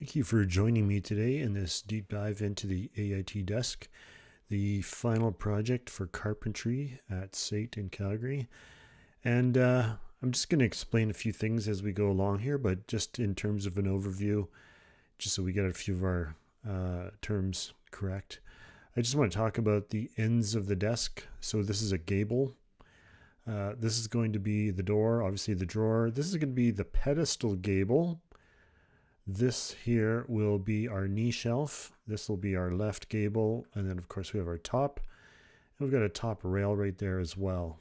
Thank you for joining me today in this deep dive into the AIT desk, the final project for carpentry at SAIT in Calgary. And I'm just going to explain a few things as we go along here, but just in terms of an overview, just so we get a few of our terms correct. I just want to talk about the ends of the desk. So this is a gable. This is going to be the door, obviously the drawer. This is going to be the pedestal gable. This here will be our knee shelf. This will be our left gable. And then of course we have our top. And we've got a top rail right there as well.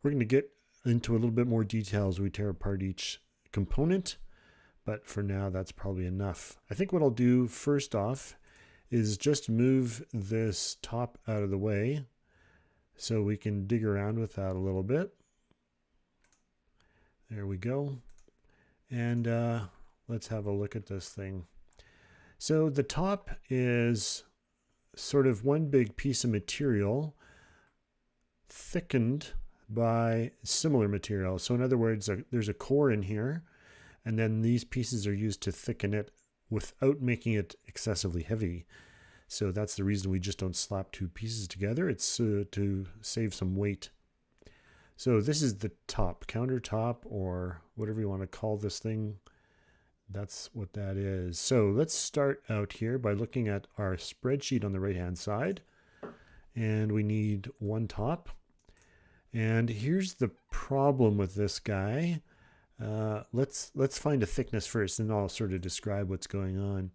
We're going to get into a little bit more detail as we tear apart each component. But for now, that's probably enough. I think what I'll do first off is just move this top out of the way so we can dig around with that a little bit. There we go. And let's have a look at this thing. So the top is sort of one big piece of material thickened by similar material. So in other words, there's a core in here, and then these pieces are used to thicken it without making it excessively heavy. So that's the reason we just don't slap two pieces together. It's to save some weight. So this is the top, countertop, or whatever you want to call this thing. That's what that is. So let's start out here by looking at our spreadsheet on the right hand side. And we need one top. And here's the problem with this guy. Let's find a thickness first, and I'll sort of describe what's going on.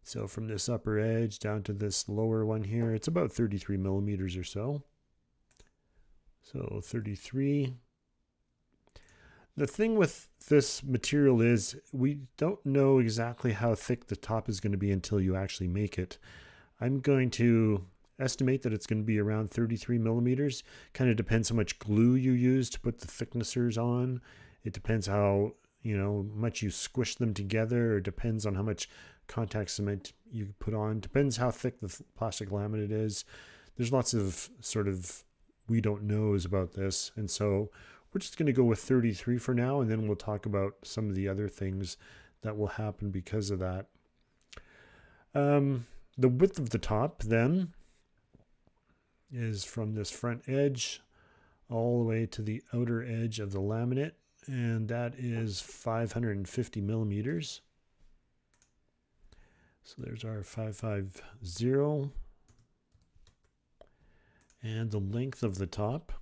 So from this upper edge down to this lower one here, it's about 33 millimeters or so. So 33. The thing with this material is we don't know exactly how thick the top is going to be until you actually make it. I'm going to estimate that it's going to be around 33 millimeters. Kind of depends how much glue you use to put the thicknessers on. It depends how much you squish them together. It depends on how much contact cement you put on. Depends how thick the plastic laminate is. There's lots of sort of we don't knows about this, and so we're just going to go with 33 for now, and then we'll talk about some of the other things that will happen because of that. The width of the top then is from this front edge all the way to the outer edge of the laminate, and that is 550 millimeters. So there's our 550. And the length of the top.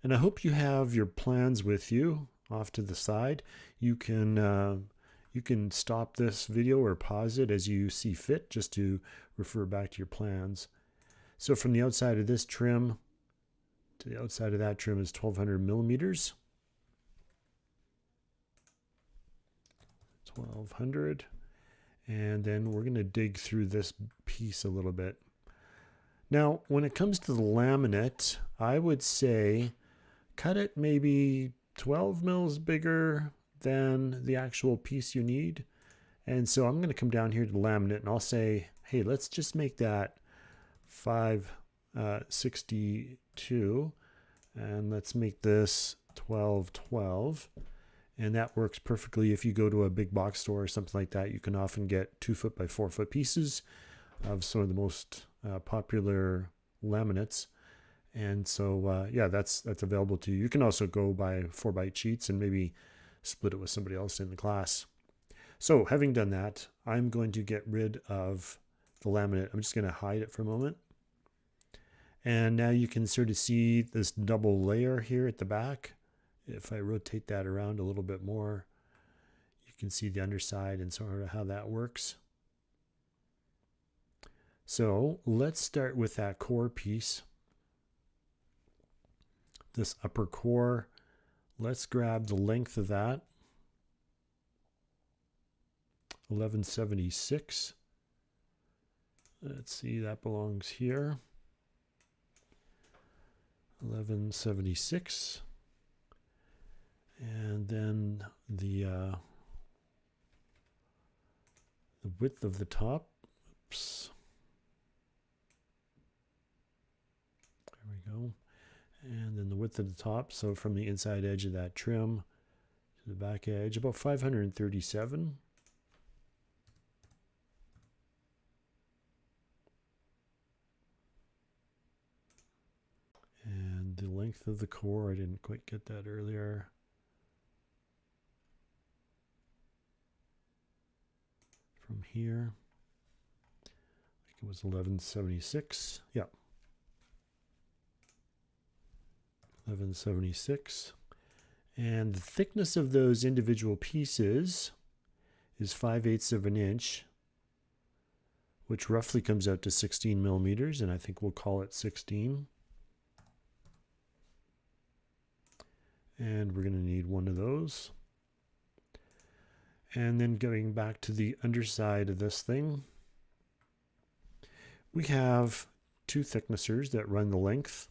And I hope you have your plans with you off to the side. You can stop this video or pause it as you see fit, just to refer back to your plans. So from the outside of this trim to the outside of that trim is 1200 millimeters. 1200. And then we're going to dig through this piece a little bit. Now, when it comes to the laminate, I would say cut it maybe 12 mils bigger than the actual piece you need. And so I'm going to come down here to the laminate and I'll say, hey, let's just make that 562 and let's make this 1212. And that works perfectly. If you go to a big box store or something like that, you can often get 2 foot by 4 foot pieces of some of the most popular laminates. And so, yeah, that's available to you. You can also go buy 4x8 sheets and maybe split it with somebody else in the class. So having done that, I'm going to get rid of the laminate. I'm just going to hide it for a moment. And now you can sort of see this double layer here at the back. If I rotate that around a little bit more, you can see the underside and sort of how that works. So let's start with that core piece. This upper core, let's grab the length of that. 1176. Let's see, that belongs here. 1176. And then the width of the top. Oops. There we go. And then the width of the top, so from the inside edge of that trim to the back edge, about 537. length of the core. I didn't quite get that earlier. From here, I think it was 1176. Yeah. 1176. And the thickness of those individual pieces is 5/8 of an inch, which roughly comes out to 16 millimeters, and I think we'll call it 16. And we're going to need one of those. And then going back to the underside of this thing, we have two thicknessers that run the length.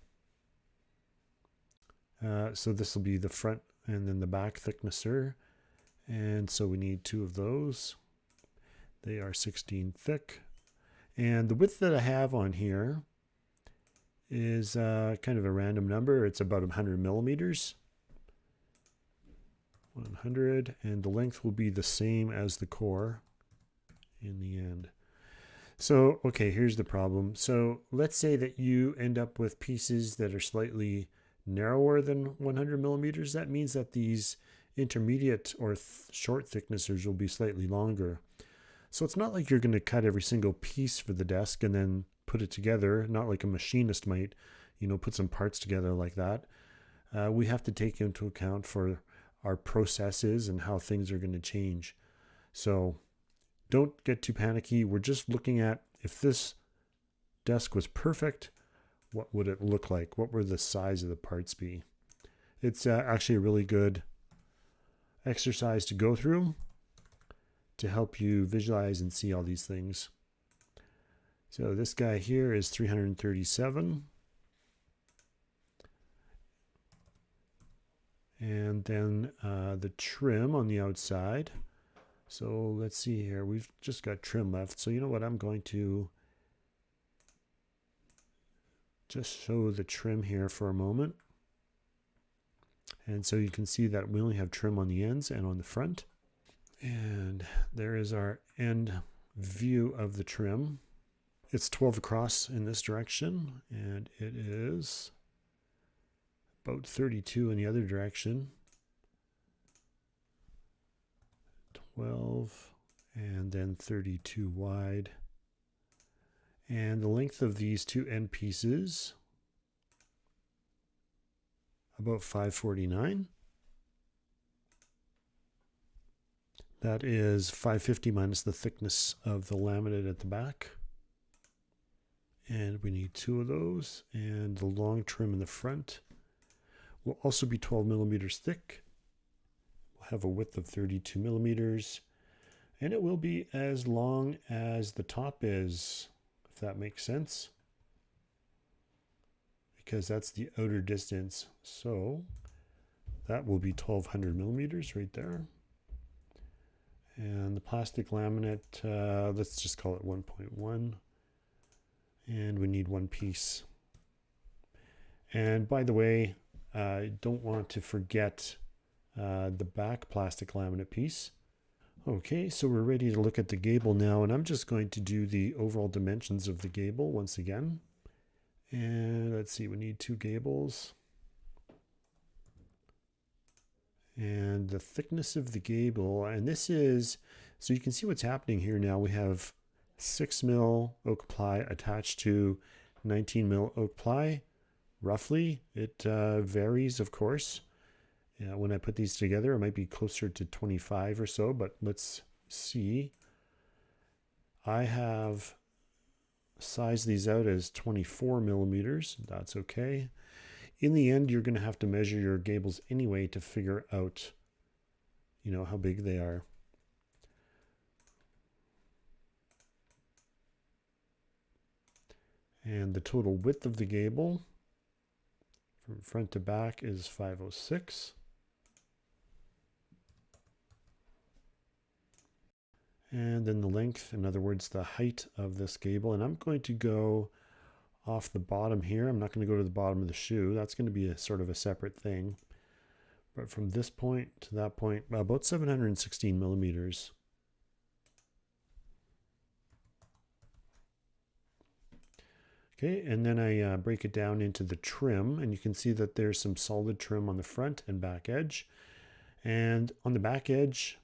So this will be the front and then the back thicknesser. And so we need two of those. They are 16 thick. And the width that I have on here is kind of a random number. It's about 100 millimeters. 100, and the length will be the same as the core in the end. So, okay, here's the problem. So let's say that you end up with pieces that are slightly narrower than 100 millimeters. That means that these intermediate or short thicknessers will be slightly longer. So it's not like you're going to cut every single piece for the desk and then put it together, not like a machinist might, you know, put some parts together like that. We have to take into account for our processes and how things are going to change. So don't get too panicky. We're just looking at, if this desk was perfect, what would it look like? What would the size of the parts be? It's actually a really good exercise to go through to help you visualize and see all these things. So this guy here is 337. And then the trim on the outside. So let's see here. We've just got trim left. So you know what? I'm going to just show the trim here for a moment. And so you can see that we only have trim on the ends and on the front. And there is our end view of the trim. It's 12 across in this direction, and it is about 32 in the other direction. 12 and then 32 wide. And the length of these two end pieces, about 549. That is 550 minus the thickness of the laminate at the back. And we need two of those. And the long trim in the front will also be 12 millimeters thick. We'll have a width of 32 millimeters. And it will be as long as the top is, if that makes sense, because that's the outer distance. So that will be 1200 millimeters right there. And the plastic laminate, let's just call it 1.1. And we need one piece. And by the way, I don't want to forget the back plastic laminate piece. Okay, so we're ready to look at the gable now, and I'm just going to do the overall dimensions of the gable once again. And let's see, we need two gables. And the thickness of the gable, and this is, so you can see what's happening here now. We have 6 mil oak ply attached to 19 mil oak ply. Roughly, it varies, of course. When I put these together, it might be closer to 25 or so, but let's see. I have sized these out as 24 millimeters. That's okay. In the end, you're going to have to measure your gables anyway to figure out, you know, how big they are. And the total width of the gable from front to back is 506. And then the length, in other words, the height of this gable. And I'm going to go off the bottom here. I'm not going to go to the bottom of the shoe. That's going to be a sort of a separate thing. But from this point to that point, about 716 millimeters. Okay, and then I break it down into the trim, and you can see that there's some solid trim on the front and back edge. And on the back edge,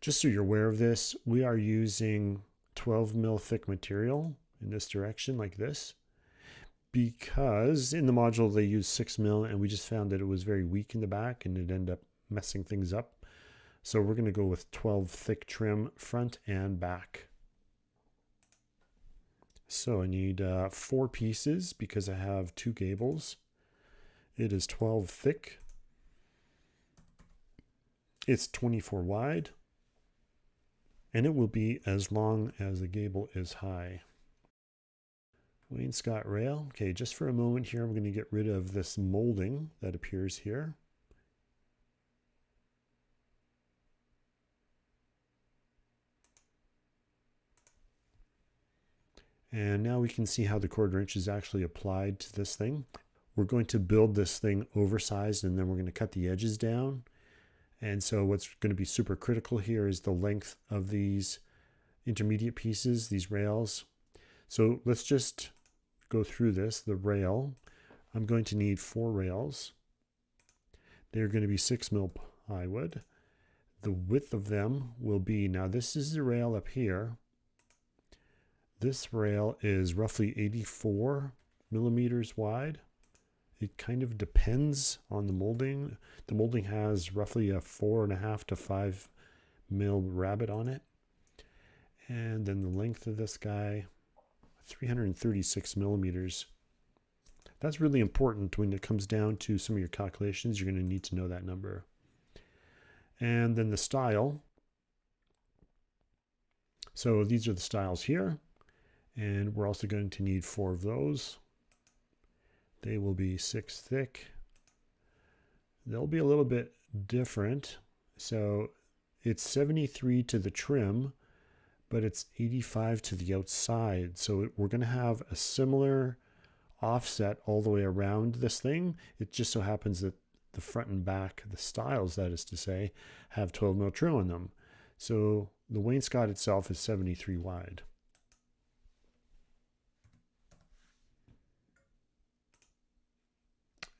just so you're aware of this, we are using 12 mil thick material in this direction like this, because in the module they use 6 mil, and we just found that it was very weak in the back and it ended up messing things up. So we're going to go with 12 thick trim front and back. So I need 4 pieces because I have 2 gables. It is 12 thick. It's 24 wide. And it will be as long as the gable is high. Wainscot rail. Okay, just for a moment here, I'm going to get rid of this molding that appears here. And now we can see how the 1/4 inch is actually applied to this thing. We're going to build this thing oversized, and then we're going to cut the edges down. And so what's going to be super critical here is the length of these intermediate pieces, these rails. So let's just go through this. The rail, I'm going to need 4 rails. They're going to be 6 mil plywood. The width of them will be, now this is the rail up here. This rail is roughly 84 millimeters wide. It kind of depends on the molding. The molding has roughly a 4.5 to 5 mil rabbet on it. And then the length of this guy, 336 millimeters. That's really important when it comes down to some of your calculations. You're going to need to know that number. And then the style. So these are the styles here. And we're also going to need 4 of those. They will be 6 thick. They'll be a little bit different. So it's 73 to the trim, but it's 85 to the outside. So we're going to have a similar offset all the way around this thing. It just so happens that the front and back, the styles, that is to say, have 12 mil trim on them. So the wainscot itself is 73 wide.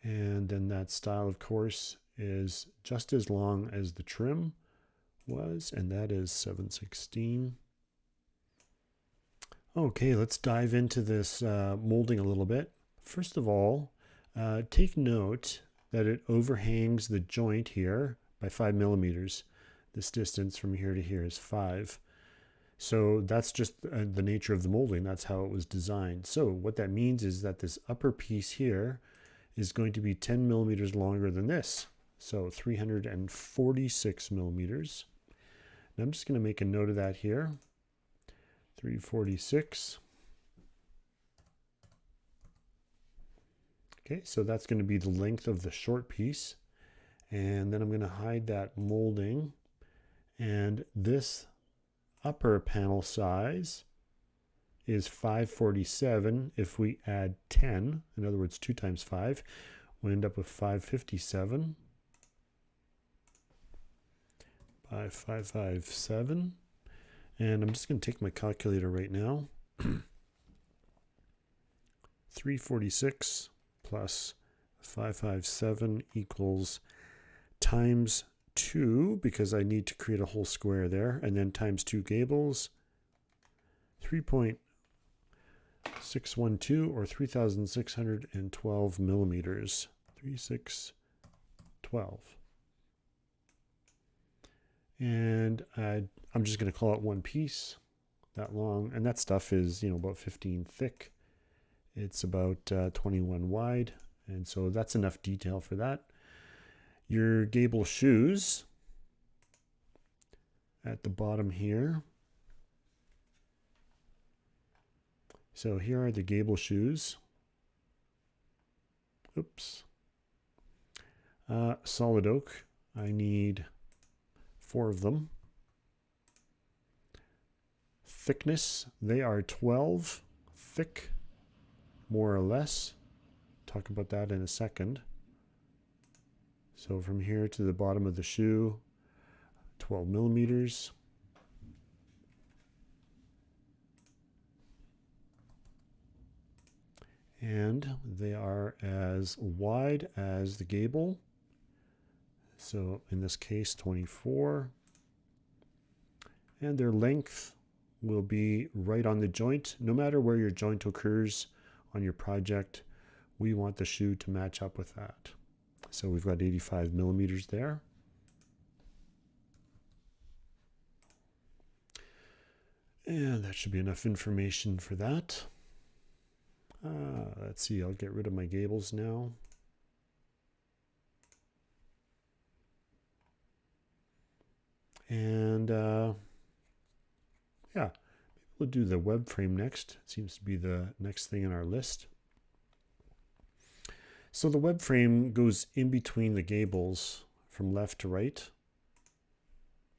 And then that style, of course, is just as long as the trim was, and that is 7/16. Okay, let's dive into this molding a little bit. First of all, take note that it overhangs the joint here by 5 millimeters. This distance from here to here is 5. So that's just the nature of the molding. That's how it was designed. So what that means is that this upper piece here is going to be 10 millimeters longer than this. So 346 millimeters. And I'm just going to make a note of that here. 346. Okay, so that's going to be the length of the short piece. And then I'm going to hide that molding. And this upper panel size is 547. If we add 10, in other words 2 times 5, we end up with 557 by 557. And I'm just going to take my calculator right now. 346 plus 557 equals times 2, because I need to create a whole square there, and then times 2 gables, 3.612 or 3,612 millimeters. 3612. And I'm just going to call it one piece, that long, and that stuff is, you know, about 15 thick. It's about 21 wide, and so that's enough detail for that. Your gable shoes at the bottom here. So here are the gable shoes. Oops. Solid oak. I need 4 of them. Thickness, they are 12 thick, more or less. Talk about that in a second. So from here to the bottom of the shoe, 12 millimeters. and they are as wide as the gable. So in this case, 24. And their length will be right on the joint. No matter where your joint occurs on your project, we want the shoe to match up with that. So we've got 85 millimeters there. And that should be enough information for that. Let's see, I'll get rid of my gables now. And yeah, we'll do the web frame next. It seems to be the next thing in our list. So the web frame goes in between the gables from left to right.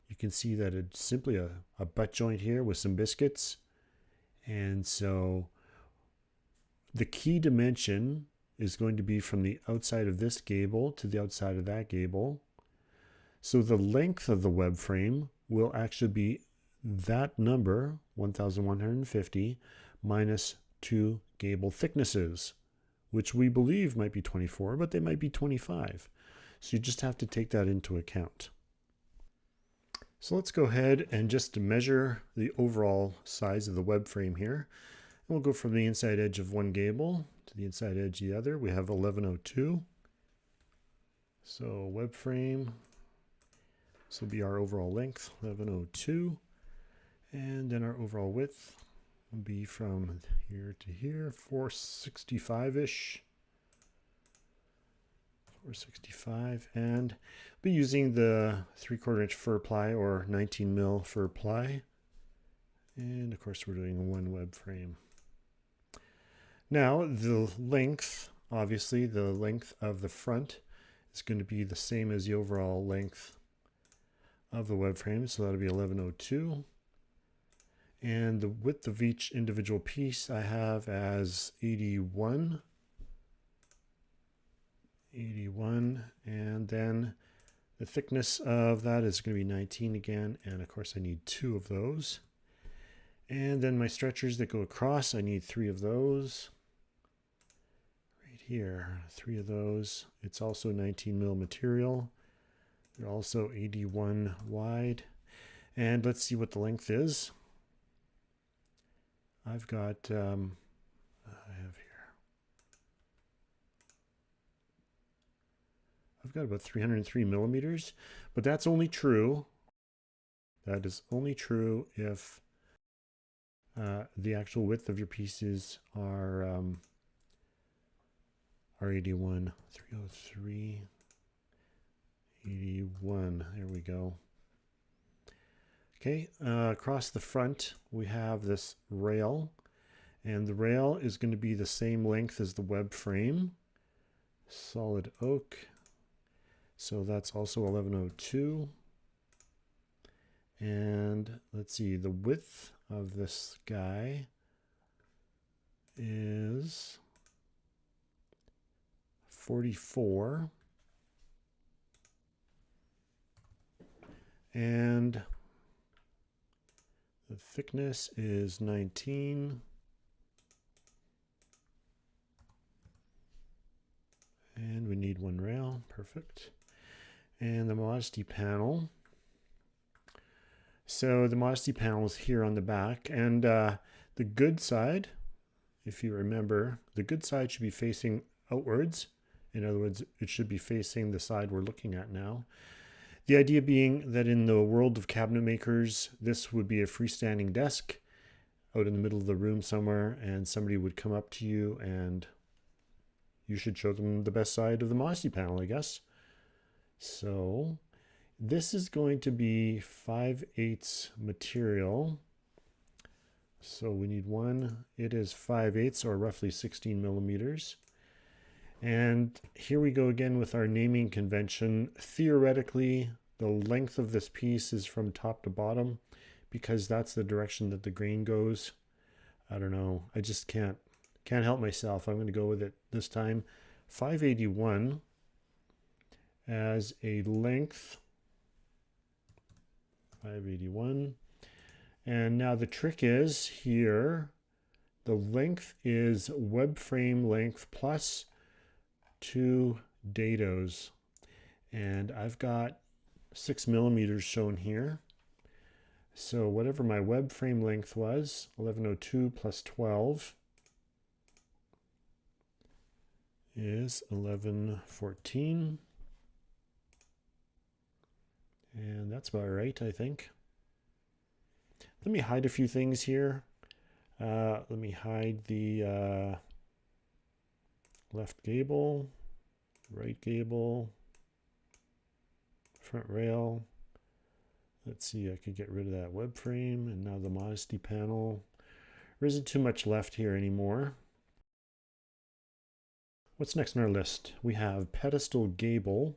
You can see that it's simply a butt joint here with some biscuits. And so the key dimension is going to be from the outside of this gable to the outside of that gable. So the length of the web frame will actually be that number, 1,150, minus 2 gable thicknesses, which we believe might be 24, but they might be 25. So you just have to take that into account. So let's go ahead and just measure the overall size of the web frame here. And we'll go from the inside edge of one gable to the inside edge of the other. We have 1102. So web frame, this will be our overall length, 1102. And then our overall width will be from here to here, 465-ish. 465, and be using the 3/4 inch fur ply or 19 mil fur ply. And of course we're doing one web frame. Now the length, obviously the length of the front is going to be the same as the overall length of the web frame, so that'll be 1102. And the width of each individual piece I have as 81, and then the thickness of that is going to be 19 again, and of course I need 2 of those. And then my stretchers that go across, I need 3 of those. Right here, 3 of those. It's also 19 mil material. They're also 81 wide. And let's see what the length is. I've got, I've got about 303 millimeters, but that's only true. That is only true if the actual width of your pieces are 81, 303, 81. There we go. Okay, across the front we have this rail, and the rail is going to be the same length as the web frame, solid oak. So that's also 1102. And let's see, the width of this guy is 44. And the thickness is 19. And we need 1 rail, perfect. And the modesty panel. So the modesty panel is here on the back, and the good side, if you remember, the good side should be facing outwards. In other words, it should be facing the side we're looking at now. The idea being that in the world of cabinet makers, this would be a freestanding desk out in the middle of the room somewhere, and somebody would come up to you and you should show them the best side of the modesty panel, I guess. So this is going to be 5/8 material. So we need 1. It is 5/8 or roughly 16 millimeters. And here we go again with our naming convention. Theoretically, the length of this piece is from top to bottom because that's the direction that the grain goes. I don't know. I just can't help myself. I'm going to go with it this time. 581 as a length. 581. And now the trick is here The length is web frame length plus 2 dados. And I've got 6 millimeters shown here. So whatever my web frame length was, 1102 plus 12 is 1114. And that's about right, I think. Let me hide a few things here. Let me hide the left gable, right gable, front rail. Let's see, I could get rid of that web frame, and now the modesty panel. There isn't too much left here anymore. What's next on our list? We have pedestal gable.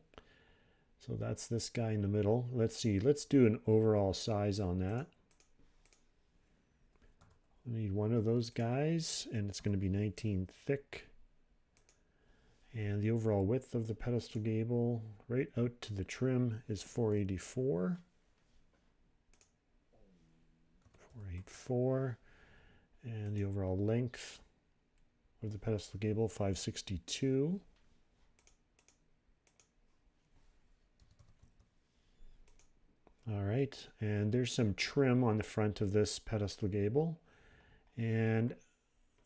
So that's this guy in the middle. Let's see, let's do an overall size on that. We need one of those guys, and it's going to be 19 thick. And the overall width of the pedestal gable right out to the trim is 484. 484. And the overall length of the pedestal gable, 562. All right, and there's some trim on the front of this pedestal gable. And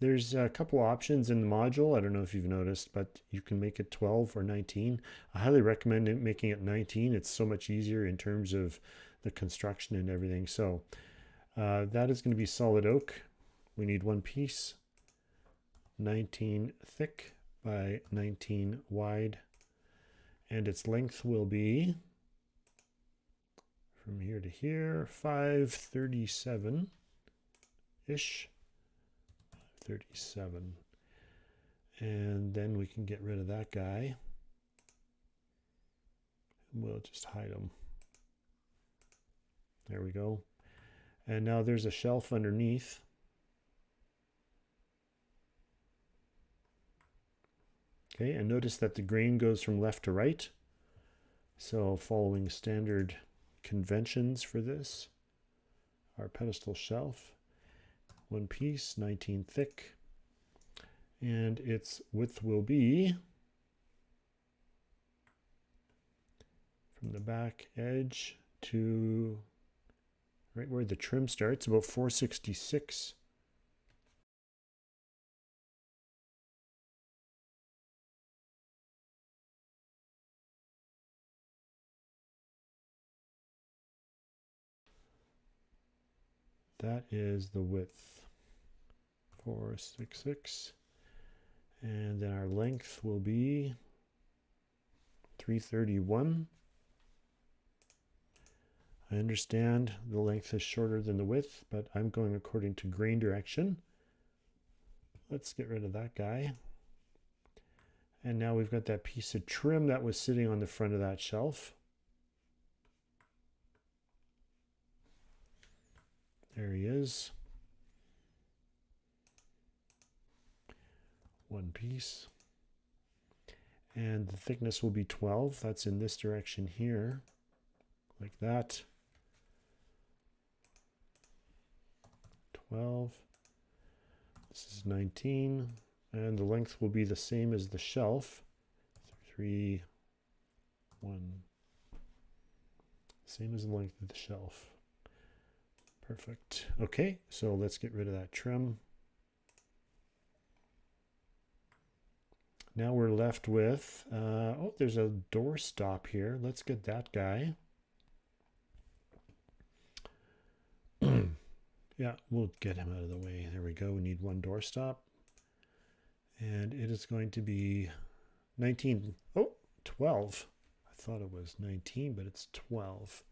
there's a couple options in the module. I don't know if you've noticed, but you can make it 12 or 19. I highly recommend making it 19. It's so much easier in terms of the construction and everything. So that is going to be solid oak. We need one piece, 19 thick by 19 wide. And its length will be, from here to here, 537-ish. 37. And then we can get rid of that guy. We'll just hide him. There we go. And now there's a shelf underneath. Okay, and notice that the grain goes from left to right. So following standard conventions for this, our pedestal shelf. One piece, 19 thick, and its width will be from the back edge to right where the trim starts, about 466. That is the width. 466, and then our length will be 331. I understand the length is shorter than the width, but I'm going according to grain direction. Let's get rid of that guy. And now we've got that piece of trim that was sitting on the front of that shelf. There he is. One piece. And the thickness will be 12. That's in this direction here, like that. 12. This is 19. And the length will be the same as the shelf. 3, 1. Same as the length of the shelf. Perfect. Okay, so let's get rid of that trim. Now we're left with, oh, there's a door stop here. Let's get that guy. Yeah, we'll get him out of the way. There we go. We need one door stop. And it is going to be 19. Oh, 12. I thought it was 19, but it's 12.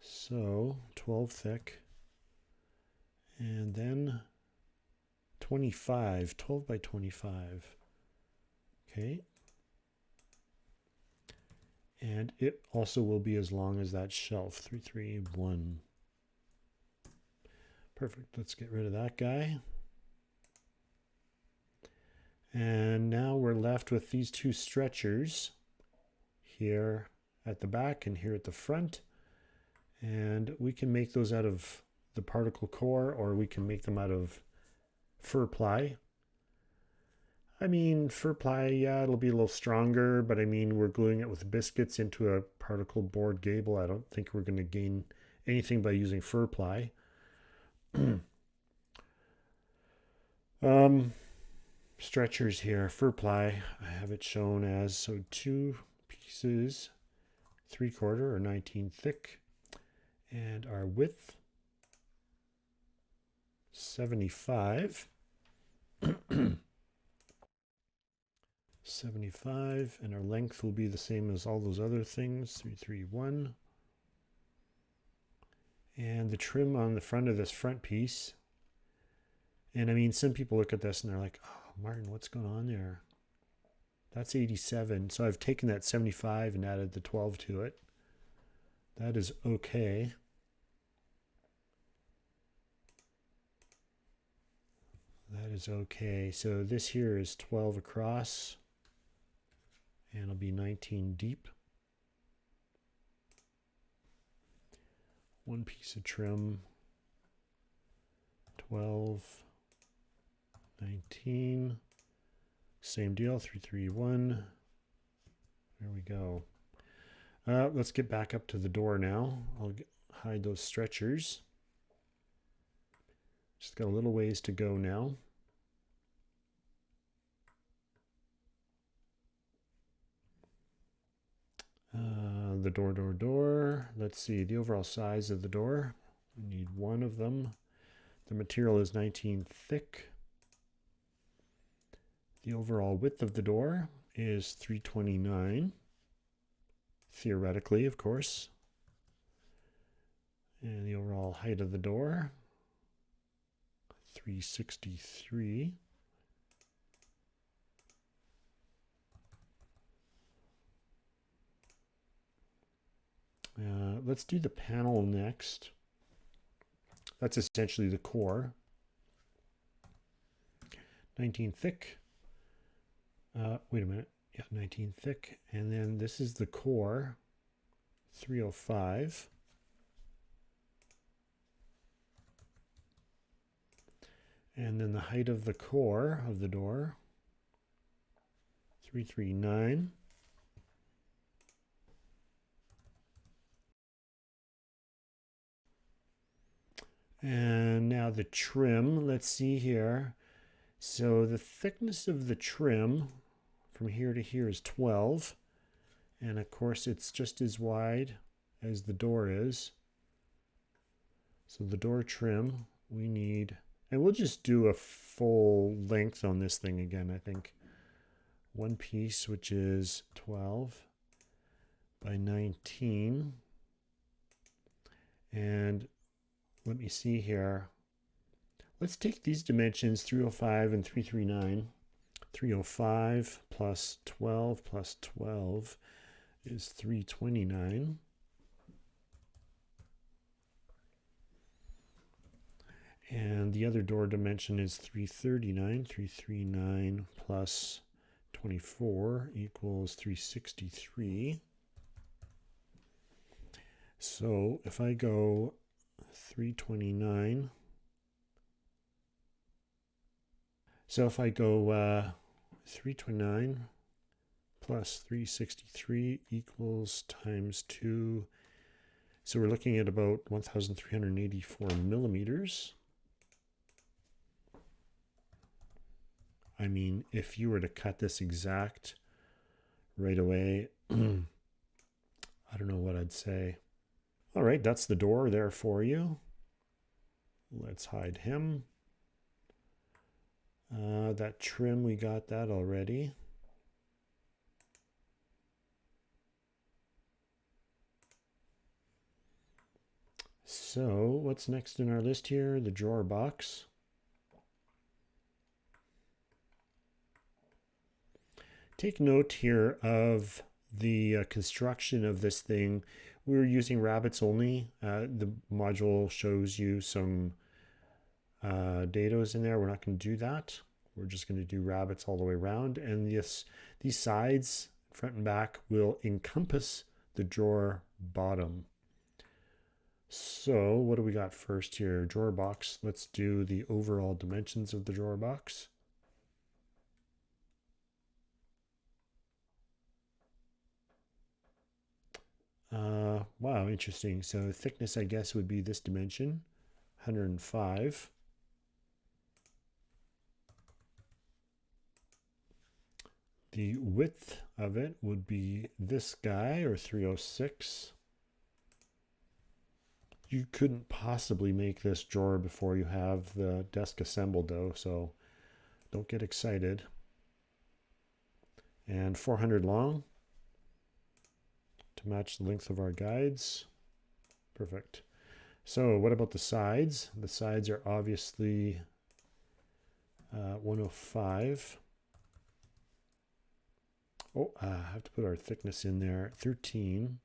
So 12 thick. And then 25. 12 by 25. Okay. And it also will be as long as that shelf, 331. Perfect. Let's get rid of that guy. And now we're left with these two stretchers here at the back and here at the front. And we can make those out of the particle core, or we can make them out of fur ply. I mean, fur ply, yeah, it'll be a little stronger, but I mean, we're gluing it with biscuits into a particle board gable. I don't think we're going to gain anything by using fur ply. Stretchers here, fur ply, I have it shown as, so 2 pieces, 3/4 or 19 thick, and our width 75. 75, and our length will be the same as all those other things, 331. And the trim on the front of this front piece, and I mean, some people look at this and they're like, oh, Martin, what's going on there? That's 87. So I've taken that 75 and added the 12 to it. That is okay. That is okay. So this here is 12 across, and it'll be 19 deep. One piece of trim, 12, 19, same deal, 331. There we go. Let's get back up to the door now. I'll hide those stretchers. Just got a little ways to go now. The door. Let's see, the overall size of the door. We need one of them. The material is 19 thick. The overall width of the door is 329. Theoretically, of course. And the overall height of the door, 363. Let's do the panel next. That's essentially the core. 19 thick. Wait a minute. Yeah, 19 thick. And then this is the core, 305. And then the height of the core of the door, 339. And now the trim, let's see here. So the thickness of the trim from here to here is 12. And of course it's just as wide as the door is. So the door trim, we need, and we'll just do a full length on this thing again, I think. One piece, which is 12 by 19. And let me see here. Let's take these dimensions, 305 and 339. 305 plus 12 plus 12 is 329. And the other door dimension is 339. 339 plus 24 equals 363. So if I go 329, so if I go 329 plus 363 equals times 2, so we're looking at about 1,384 millimeters. I mean, if you were to cut this exact right away, I don't know what I'd say. All right, that's the door there for you. Let's hide him. That trim, we got that already. So what's next in our list here? The drawer box. Take note here of the construction of this thing. We're using rabbets only. The module shows you some dados in there. We're not going to do that. We're just going to do rabbets all the way around. And these sides, front and back, will encompass the drawer bottom. So what do we got first here? Drawer box. Let's do the overall dimensions of the drawer box. Wow, interesting. So thickness, I guess, would be this dimension, 105. The width of it would be this guy, or 306. You couldn't possibly make this drawer before you have the desk assembled though, so don't get excited. And 400 long to match the length of our guides. Perfect. So what about the sides? The sides are obviously 105. Oh, I have to put our thickness in there. 13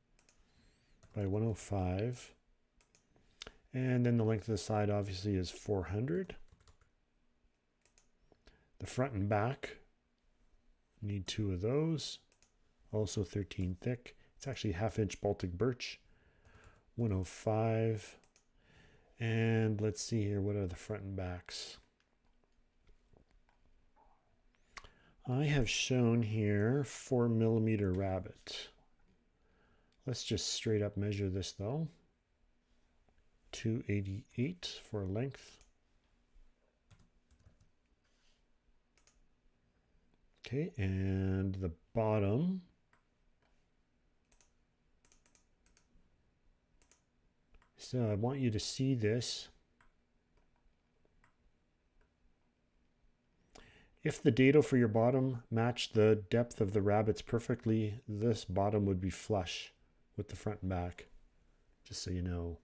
by 105. And then the length of the side obviously is 400. The front and back, need 2 of those. Also 13 thick. It's actually 1/2 inch Baltic birch. 105. And let's see here, what are the front and backs? I have shown here 4mm rabbet. Let's just straight up measure this though. 288 for length. Okay, and the bottom. So I want you to see this. If the dado for your bottom matched the depth of the rabbets perfectly, this bottom would be flush with the front and back, just so you know.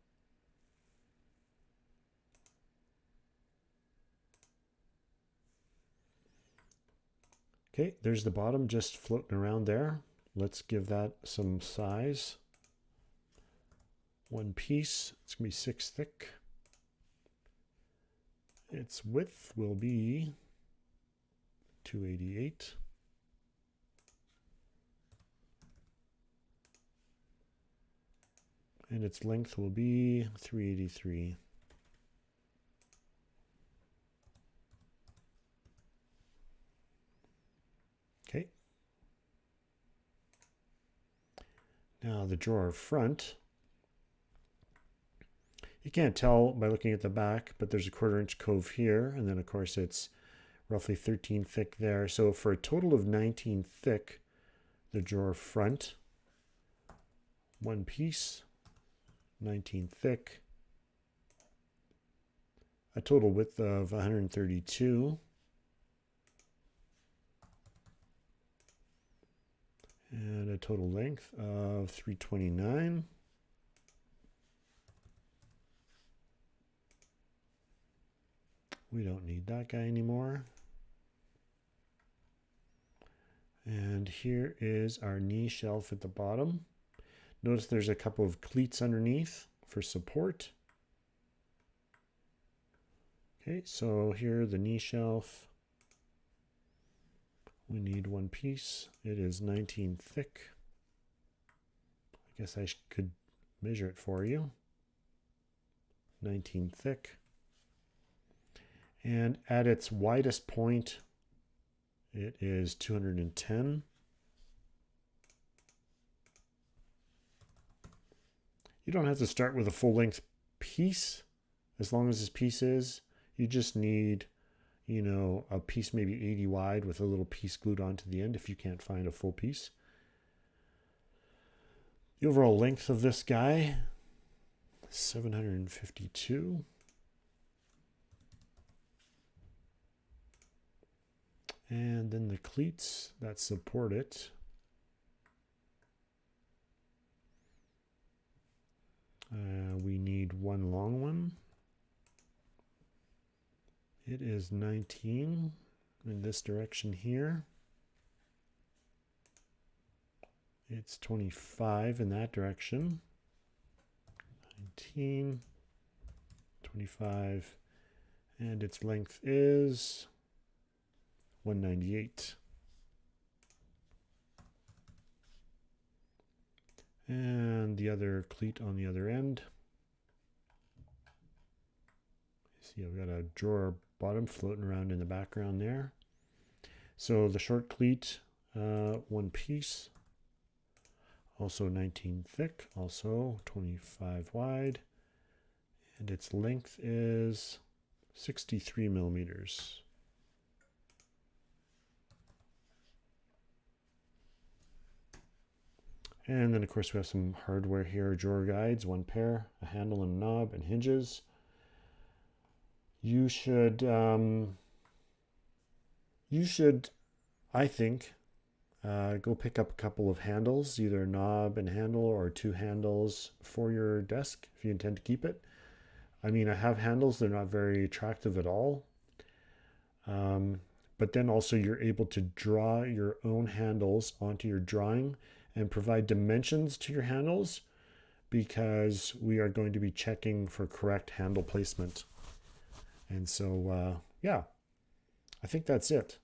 Okay, there's the bottom just floating around there. Let's give that some size. 1 piece, it's gonna be 6 thick. Its width will be 288. And its length will be 383. Okay. Now the drawer front. You can't tell by looking at the back, but there's a 1/4 inch cove here, and then of course it's roughly 13 thick there. So for a total of 19 thick, the drawer front, 1 piece, 19 thick, a total width of 132, and a total length of 329. We don't need that guy anymore. And here is our knee shelf at the bottom. Notice there's a couple of cleats underneath for support. Okay, so here the knee shelf. We need 1 piece. It is 19 thick. I guess I could measure it for you. 19 thick. And at its widest point, it is 210. You don't have to start with a full-length piece. As long as this piece is, you just need, you know, a piece maybe 80 wide with a little piece glued onto the end if you can't find a full piece. The overall length of this guy, 752. And then the cleats that support it. We need 1 long one. It is 19 in this direction here. It's 25 in that direction. 19, 25, and its length is 198. And the other cleat on the other end. See, I've got a drawer bottom floating around in the background there. So the short cleat, one piece, also 19 thick, also 25 wide, and its length is 63 millimeters. And then of course we have some hardware here, drawer guides, one pair, a handle and a knob, and hinges. You should, I think, go pick up a couple of handles, either a knob and handle or two handles for your desk if you intend to keep it. I mean, I have handles, they're not very attractive at all. But then also you're able to draw your own handles onto your drawing and provide dimensions to your handles, because we are going to be checking for correct handle placement. And so, yeah, I think that's it.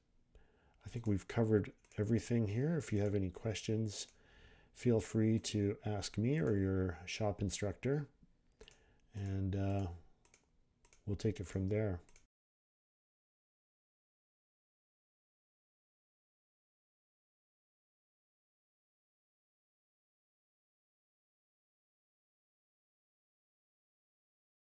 I think we've covered everything here. If you have any questions, feel free to ask me or your shop instructor, and we'll take it from there.